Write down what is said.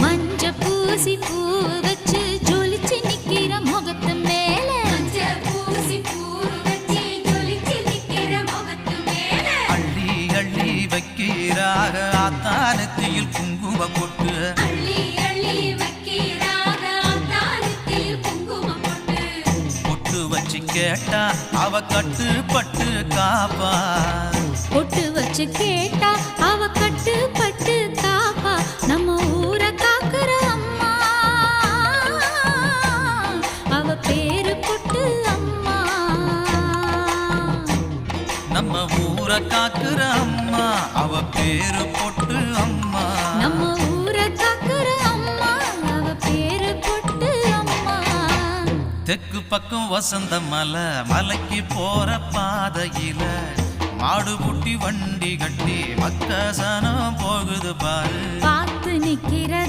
மஞ்ச பூசி பூ வச்சு ஜொலிச்சு நிக்கிற முகத்து மேல அள்ளி அள்ளி வைக்கிறாக ஆத்தானத்தில் குங்கும பொட்டு பொட்டு வச்சு கேட்டா அவ கட்டுப்பட்டு காப்பா பொட்டு வச்சு கேட்டா அவ கட்டுப்பட்டு காப்பா நம்ம ஊரை காக்குற அம்மா அவ பேரு பொட்டு அம்மா நம்ம ஊரை காக்குற அம்மா அவ பேரு பொட்டு அம்மா நம்ம ஊரை காக்குற அம்மா அவ பேரு பொட்டு அம்மா தெற்கு பக்கம் வசந்த மலை மலைக்கு போற பாதையில மாடு பூட்டி வண்டி கட்டி மக்கசனம் போகுது பாரு பார்த்து நிக்கிறதா